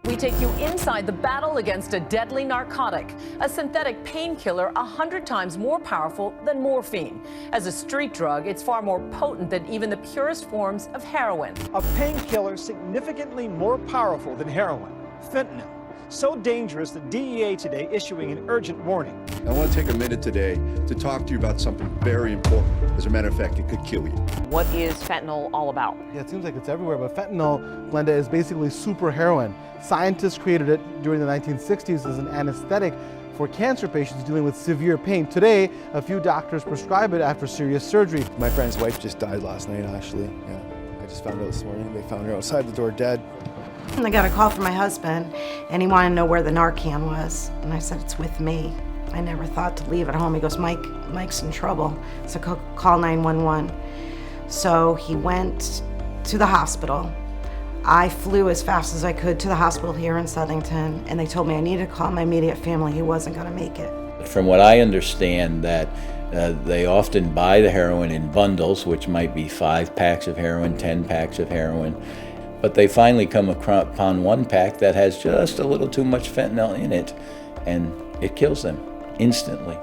We take you inside the battle against a deadly narcotic, a synthetic painkiller 100 times more powerful than morphine. As a street drug, it's far more potent than even the purest forms of heroin. A painkiller significantly more powerful than heroin, fentanyl. So dangerous that DEA today issuing an urgent warning. I want to take a minute today to talk to you about something very important. As a matter of fact, it could kill you. What is fentanyl all about? Yeah, it seems like it's everywhere, but fentanyl, Glenda, is basically super heroin. Scientists created it during the 1960s as an anesthetic for cancer patients dealing with severe pain. Today, a few doctors prescribe it after serious surgery. My friend's wife just died last night, actually. Yeah, I just found out this morning. They found her outside the door dead. And I got a call from my husband, and he wanted to know where the Narcan was. And I said, it's with me. I never thought to leave it home. He goes, Mike's in trouble. So call 911. So he went to the hospital. I flew as fast as I could to the hospital here in Southington, and they told me I needed to call my immediate family. He wasn't gonna make it. From what I understand, that they often buy the heroin in bundles, which might be 5 packs of heroin, 10 packs of heroin. But they finally come upon one pack that has just a little too much fentanyl in it, and it kills them instantly.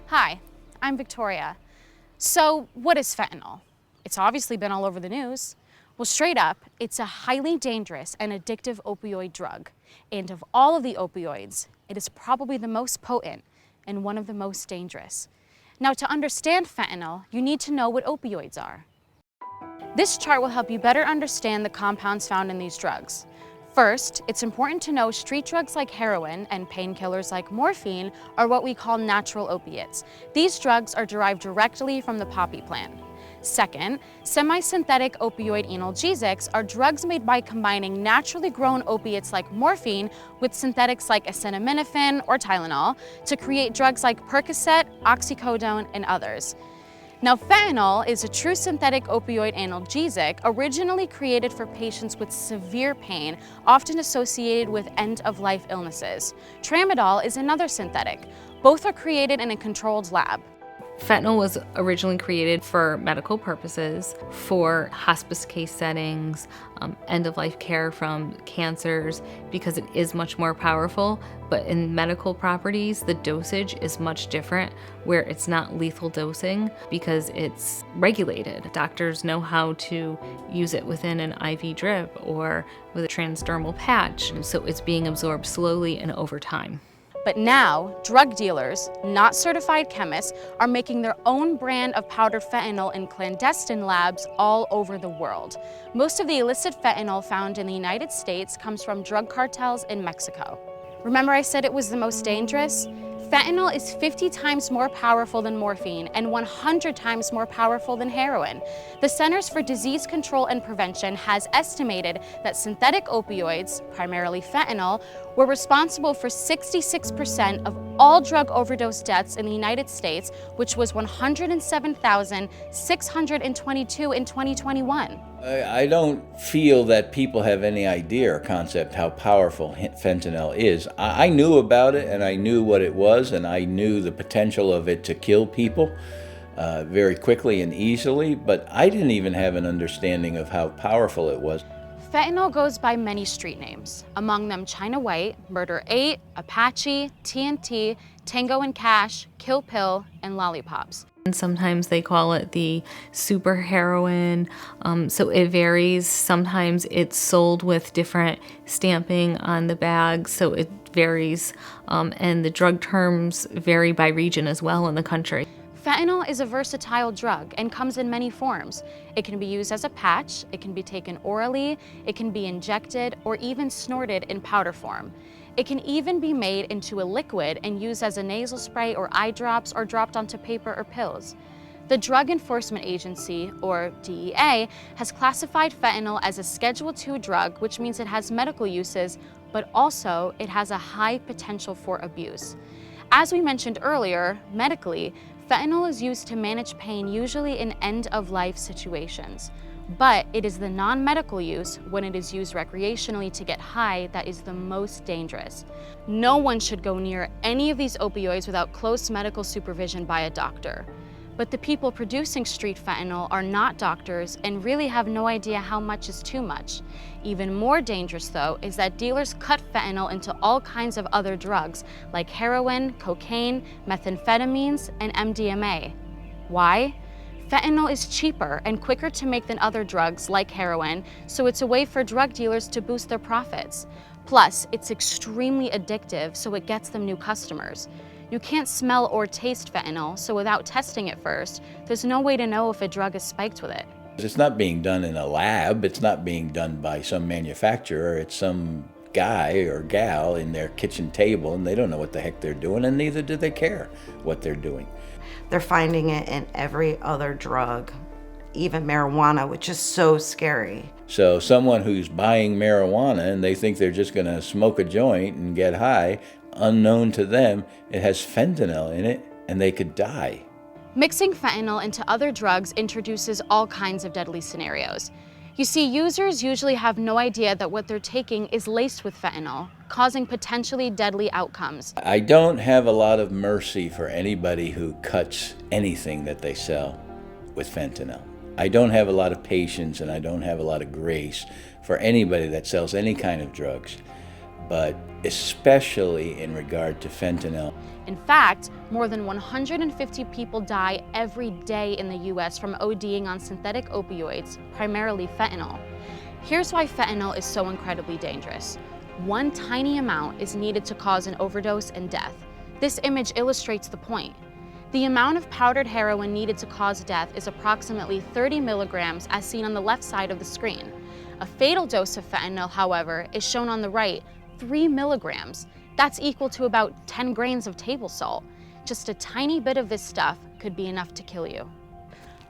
Hi, I'm Victoria. So what is fentanyl? It's obviously been all over the news. Well, straight up, it's a highly dangerous and addictive opioid drug. And of all of the opioids, it is probably the most potent and one of the most dangerous. Now, to understand fentanyl, you need to know what opioids are. This chart will help you better understand the compounds found in these drugs. First, it's important to know street drugs like heroin and painkillers like morphine are what we call natural opiates. These drugs are derived directly from the poppy plant. Second, semi-synthetic opioid analgesics are drugs made by combining naturally grown opiates like morphine with synthetics like acetaminophen or Tylenol to create drugs like Percocet, oxycodone, and others. Now, fentanyl is a true synthetic opioid analgesic originally created for patients with severe pain, often associated with end-of-life illnesses. Tramadol is another synthetic. Both are created in a controlled lab. Fentanyl was originally created for medical purposes, for hospice case settings, end-of-life care from cancers, because it is much more powerful. But in medical properties, the dosage is much different, where it's not lethal dosing because it's regulated. Doctors know how to use it within an IV drip or with a transdermal patch, so it's being absorbed slowly and over time. But now, drug dealers, not certified chemists, are making their own brand of powdered fentanyl in clandestine labs all over the world. Most of the illicit fentanyl found in the United States comes from drug cartels in Mexico. Remember I said it was the most dangerous? Fentanyl is 50 times more powerful than morphine and 100 times more powerful than heroin. The Centers for Disease Control and Prevention has estimated that synthetic opioids, primarily fentanyl, were responsible for 66% of all drug overdose deaths in the United States, which was 107,622 in 2021. I don't feel that people have any idea or concept how powerful fentanyl is. I knew about it, and I knew what it was, and I knew the potential of it to kill people very quickly and easily, but I didn't even have an understanding of how powerful it was. Fentanyl goes by many street names, among them China White, Murder 8, Apache, TNT, Tango and Cash, Kill Pill, and Lollipops. And sometimes they call it the super heroin, so it varies. Sometimes it's sold with different stamping on the bag, so it varies, and the drug terms vary by region as well in the country. Fentanyl is a versatile drug and comes in many forms. It can be used as a patch, it can be taken orally, it can be injected, or even snorted in powder form. It can even be made into a liquid and used as a nasal spray or eye drops or dropped onto paper or pills. The Drug Enforcement Agency, or DEA, has classified fentanyl as a Schedule II drug, which means it has medical uses, but also it has a high potential for abuse. As we mentioned earlier, medically, fentanyl is used to manage pain, usually in end-of-life situations. But it is the non-medical use, when it is used recreationally to get high, that is the most dangerous. No one should go near any of these opioids without close medical supervision by a doctor. But the people producing street fentanyl are not doctors and really have no idea how much is too much. Even more dangerous, though, is that dealers cut fentanyl into all kinds of other drugs like heroin, cocaine, methamphetamines, and MDMA. Why? Fentanyl is cheaper and quicker to make than other drugs like heroin, so it's a way for drug dealers to boost their profits. Plus, it's extremely addictive, so it gets them new customers. You can't smell or taste fentanyl, so without testing it first, there's no way to know if a drug is spiked with it. It's not being done in a lab, it's not being done by some manufacturer, it's some guy or gal in their kitchen table, and they don't know what the heck they're doing, and neither do they care what they're doing. They're finding it in every other drug, even marijuana, which is so scary. So someone who's buying marijuana and they think they're just gonna smoke a joint and get high, unknown to them, it has fentanyl in it and they could die. Mixing fentanyl into other drugs introduces all kinds of deadly scenarios. You see, users usually have no idea that what they're taking is laced with fentanyl, causing potentially deadly outcomes. I don't have a lot of mercy for anybody who cuts anything that they sell with fentanyl. I don't have a lot of patience and I don't have a lot of grace for anybody that sells any kind of drugs, but especially in regard to fentanyl. In fact, more than 150 people die every day in the US from ODing on synthetic opioids, primarily fentanyl. Here's why fentanyl is so incredibly dangerous. One tiny amount is needed to cause an overdose and death. This image illustrates the point. The amount of powdered heroin needed to cause death is approximately 30 milligrams, as seen on the left side of the screen. A fatal dose of fentanyl, however, is shown on the right, 3 milligrams. That's equal to about 10 grains of table salt. Just a tiny bit of this stuff could be enough to kill you.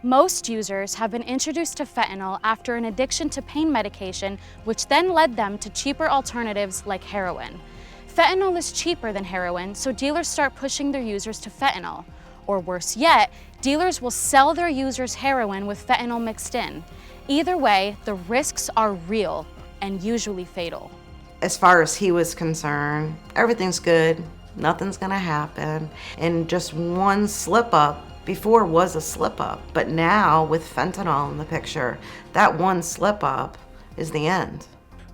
Most users have been introduced to fentanyl after an addiction to pain medication, which then led them to cheaper alternatives like heroin. Fentanyl is cheaper than heroin, so dealers start pushing their users to fentanyl. Or worse yet, dealers will sell their users heroin with fentanyl mixed in. Either way, the risks are real and usually fatal. As far as he was concerned, everything's good, nothing's gonna happen, and just one slip up before was a slip up, but now with fentanyl in the picture, that one slip up is the end.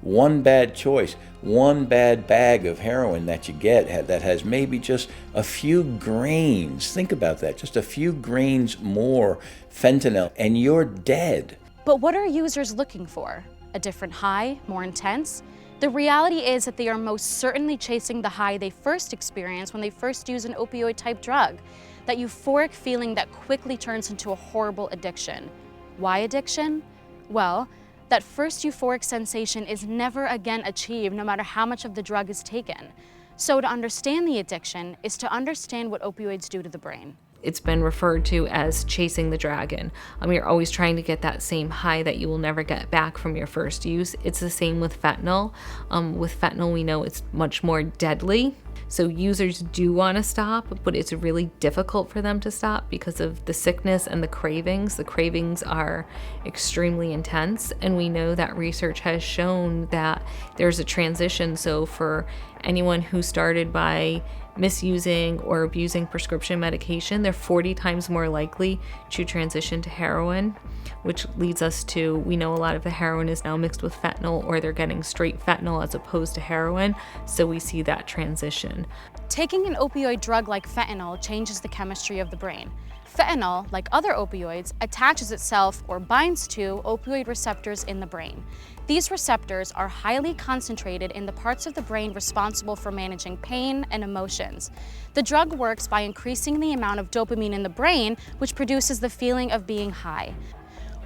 One bad choice, one bad bag of heroin that you get that has maybe just a few grains, think about that, just a few grains more fentanyl, and you're dead. But what are users looking for? A different high, more intense? The reality is that they are most certainly chasing the high they first experienced when they first use an opioid-type drug, that euphoric feeling that quickly turns into a horrible addiction. Why addiction? Well, that first euphoric sensation is never again achieved no matter how much of the drug is taken. So to understand the addiction is to understand what opioids do to the brain. It's been referred to as chasing the dragon. You're always trying to get that same high that you will never get back from your first use. It's the same with fentanyl. With fentanyl, we know it's much more deadly. So users do want to stop, but it's really difficult for them to stop because of the sickness and the cravings. The cravings are extremely intense, and we know that research has shown that there's a transition. So for anyone who started by misusing or abusing prescription medication, they're 40 times more likely to transition to heroin, which leads us to, we know a lot of the heroin is now mixed with fentanyl, or they're getting straight fentanyl as opposed to heroin, so we see that transition. Taking an opioid drug like fentanyl changes the chemistry of the brain. Fentanyl, like other opioids, attaches itself or binds to opioid receptors in the brain. These receptors are highly concentrated in the parts of the brain responsible for managing pain and emotions. The drug works by increasing the amount of dopamine in the brain, which produces the feeling of being high.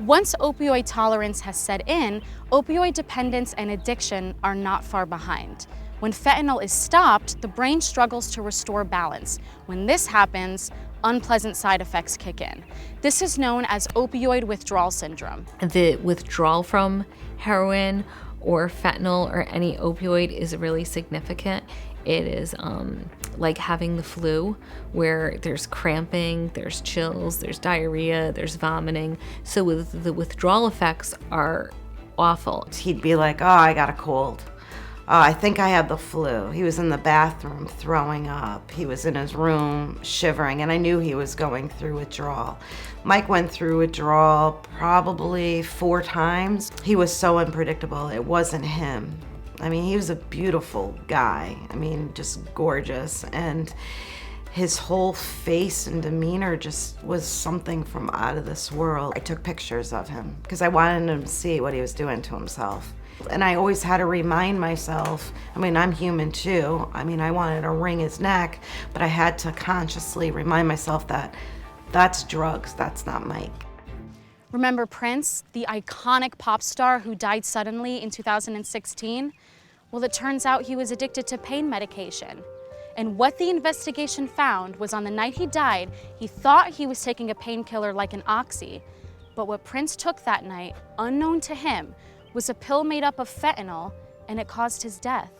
Once opioid tolerance has set in, opioid dependence and addiction are not far behind. When fentanyl is stopped, the brain struggles to restore balance. When this happens, unpleasant side effects kick in. This is known as opioid withdrawal syndrome. The withdrawal from heroin or fentanyl or any opioid is really significant. It is like having the flu, where there's cramping, there's chills, there's diarrhea, there's vomiting. So the withdrawal effects are awful. He'd be like, oh, I got a cold. Oh, I think I had the flu. He was in the bathroom throwing up. He was in his room shivering, and I knew he was going through withdrawal. Mike went through withdrawal probably 4 times. He was so unpredictable. It wasn't him. I mean, he was a beautiful guy. I mean, just gorgeous. And his whole face and demeanor just was something from out of this world. I took pictures of him because I wanted him to see what he was doing to himself. And I always had to remind myself, I mean, I'm human too. I mean, I wanted to wring his neck, but I had to consciously remind myself that that's drugs, that's not Mike. Remember Prince, the iconic pop star who died suddenly in 2016? Well, it turns out he was addicted to pain medication. And what the investigation found was on the night he died, he thought he was taking a painkiller like an Oxy. But what Prince took that night, unknown to him, was a pill made up of fentanyl, and it caused his death.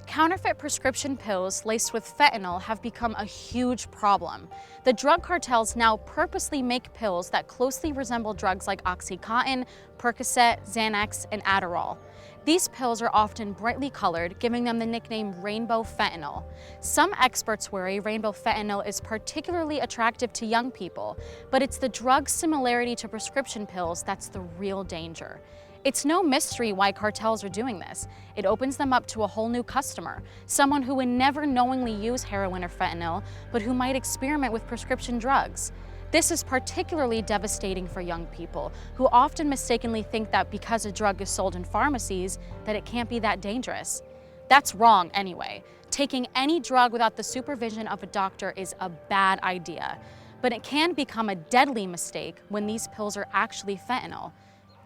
Counterfeit prescription pills laced with fentanyl have become a huge problem. The drug cartels now purposely make pills that closely resemble drugs like Oxycontin, Percocet, Xanax, and Adderall. These pills are often brightly colored, giving them the nickname rainbow fentanyl. Some experts worry rainbow fentanyl is particularly attractive to young people, but it's the drug's similarity to prescription pills that's the real danger. It's no mystery why cartels are doing this. It opens them up to a whole new customer, someone who would never knowingly use heroin or fentanyl, but who might experiment with prescription drugs. This is particularly devastating for young people, who often mistakenly think that because a drug is sold in pharmacies, that it can't be that dangerous. That's wrong anyway. Taking any drug without the supervision of a doctor is a bad idea, but it can become a deadly mistake when these pills are actually fentanyl.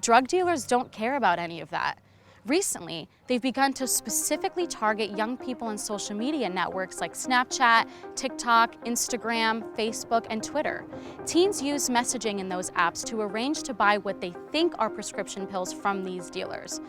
Drug dealers don't care about any of that. Recently, they've begun to specifically target young people on social media networks like Snapchat, TikTok, Instagram, Facebook, and Twitter. Teens use messaging in those apps to arrange to buy what they think are prescription pills from these dealers.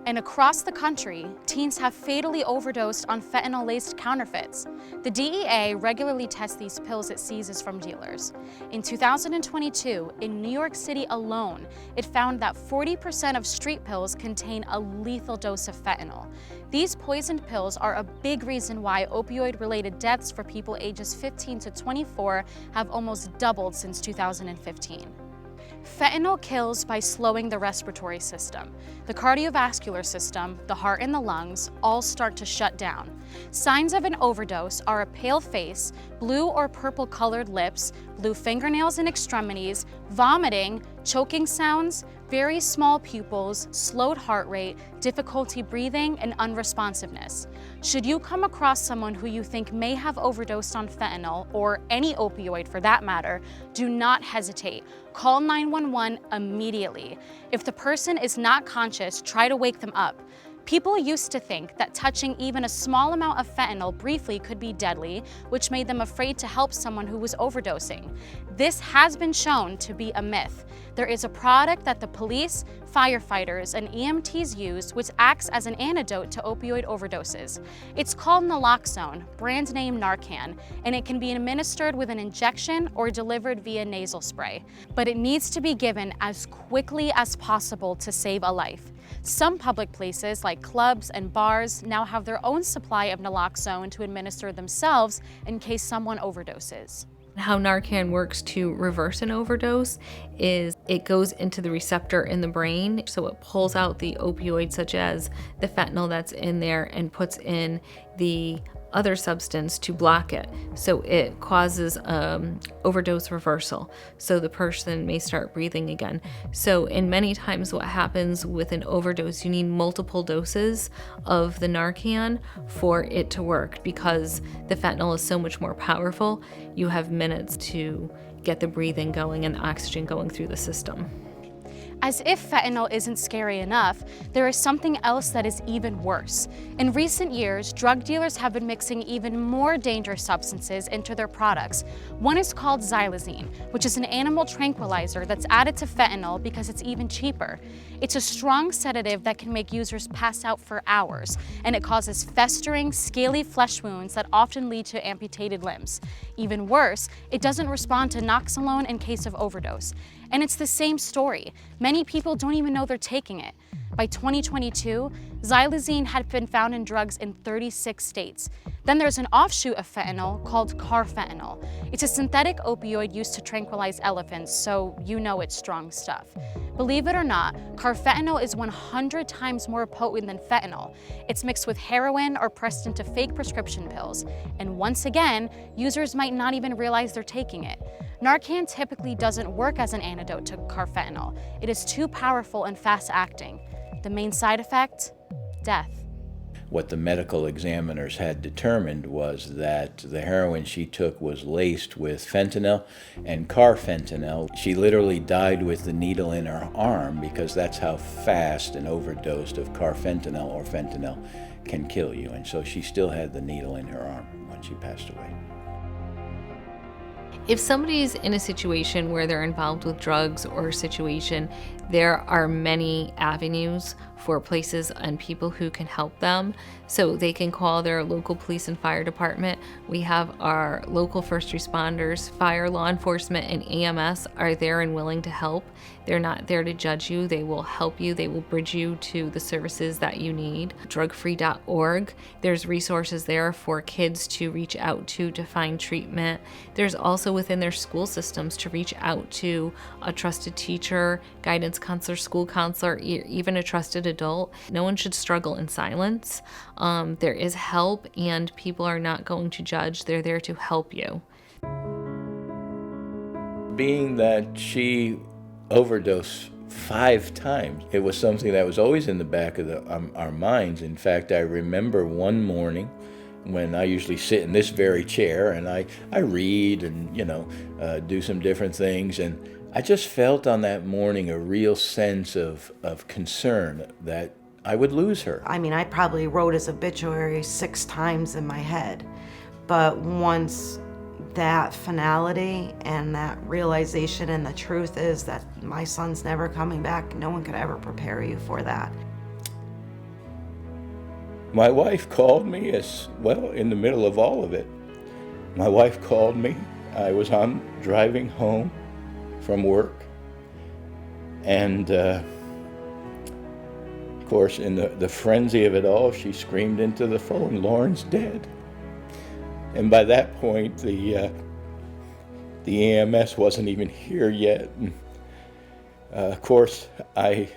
And across the country, teens have fatally overdosed on fentanyl-laced counterfeits. The DEA regularly tests these pills it seizes from dealers. In 2022, in New York City alone, it found that 40% of street pills contain a lethal dose of fentanyl. These poisoned pills are a big reason why opioid-related deaths for people ages 15 to 24 have almost doubled since 2015. Fentanyl kills by slowing the respiratory system. The cardiovascular system, the heart and the lungs, all start to shut down. Signs of an overdose are a pale face, blue or purple colored lips, blue fingernails and extremities, vomiting, choking sounds, very small pupils, slowed heart rate, difficulty breathing, and unresponsiveness. Should you come across someone who you think may have overdosed on fentanyl, or any opioid for that matter, do not hesitate. Call 911 immediately. If the person is not conscious, try to wake them up. People used to think that touching even a small amount of fentanyl briefly could be deadly, which made them afraid to help someone who was overdosing. This has been shown to be a myth. There is a product that the police, firefighters, and EMTs use which acts as an antidote to opioid overdoses. It's called naloxone, brand name Narcan, and it can be administered with an injection or delivered via nasal spray. But it needs to be given as quickly as possible to save a life. Some public places like clubs and bars now have their own supply of naloxone to administer themselves in case someone overdoses. How Narcan works to reverse an overdose is it goes into the receptor in the brain, so it pulls out the opioid such as the fentanyl that's in there and puts in the other substance to block it. So it causes overdose reversal. So the person may start breathing again. So in many times what happens with an overdose, you need multiple doses of the Narcan for it to work because the fentanyl is so much more powerful. You have minutes to get the breathing going and the oxygen going through the system. As if fentanyl isn't scary enough, there is something else that is even worse. In recent years, drug dealers have been mixing even more dangerous substances into their products. One is called xylazine, which is an animal tranquilizer that's added to fentanyl because it's even cheaper. It's a strong sedative that can make users pass out for hours, and it causes festering, scaly flesh wounds that often lead to amputated limbs. Even worse, it doesn't respond to naloxone in case of overdose. And it's the same story. Many people don't even know they're taking it. By 2022, xylazine had been found in drugs in 36 states. Then there's an offshoot of fentanyl called carfentanil. It's a synthetic opioid used to tranquilize elephants, so you know it's strong stuff. Believe it or not, carfentanil is 100 times more potent than fentanyl. It's mixed with heroin or pressed into fake prescription pills. And once again, users might not even realize they're taking it. Narcan typically doesn't work as an antidote to carfentanil. It is too powerful and fast-acting. The main side effect? Death. What the medical examiners had determined was that the heroin she took was laced with fentanyl and carfentanil. She literally died with the needle in her arm because that's how fast an overdose of carfentanil or fentanyl can kill you. And so she still had the needle in her arm when she passed away. If somebody's in a situation where they're involved with drugs or a situation, there are many avenues for places and people who can help them. So they can call their local police and fire department. We have our local first responders, fire, law enforcement, and EMS are there and willing to help. They're not there to judge you. They will help you. They will bridge you to the services that you need. Drugfree.org. There's resources there for kids to reach out to find treatment. There's also within their school systems to reach out to a trusted teacher, guidance counselor, school counselor, even a trusted adult. No one should struggle in silence. There is help, and people are not going to judge. They're there to help you. Being that she overdosed 5 times, it was something that was always in the back of our minds. In fact, I remember one morning when I usually sit in this very chair and I read and, do some different things, and I just felt on that morning a real sense of concern that I would lose her. I mean, I probably wrote his obituary 6 times in my head, but once that finality and that realization, and the truth is that my son's never coming back, no one could ever prepare you for that. My wife called me in the middle of all of it. My wife called me. I was driving home from work, and of course, in the frenzy of it all, she screamed into the phone, "Lauren's dead." And by that point, the EMS wasn't even here yet. And, of course, I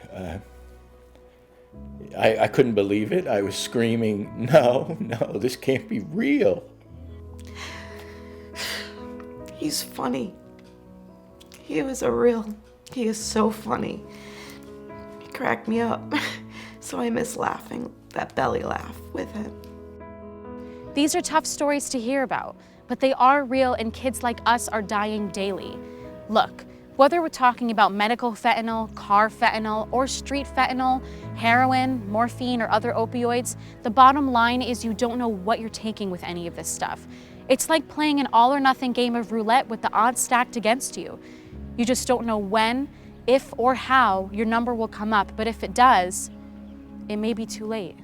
couldn't believe it. I was screaming, no, this can't be real. He's funny. He is so funny. He cracked me up. So I miss laughing, that belly laugh with him. These are tough stories to hear about, but they are real, and kids like us are dying daily. Look, whether we're talking about medical fentanyl, carfentanil, or street fentanyl, heroin, morphine, or other opioids, the bottom line is you don't know what you're taking with any of this stuff. It's like playing an all-or-nothing game of roulette with the odds stacked against you. You just don't know when, if, or how your number will come up, but if it does, it may be too late.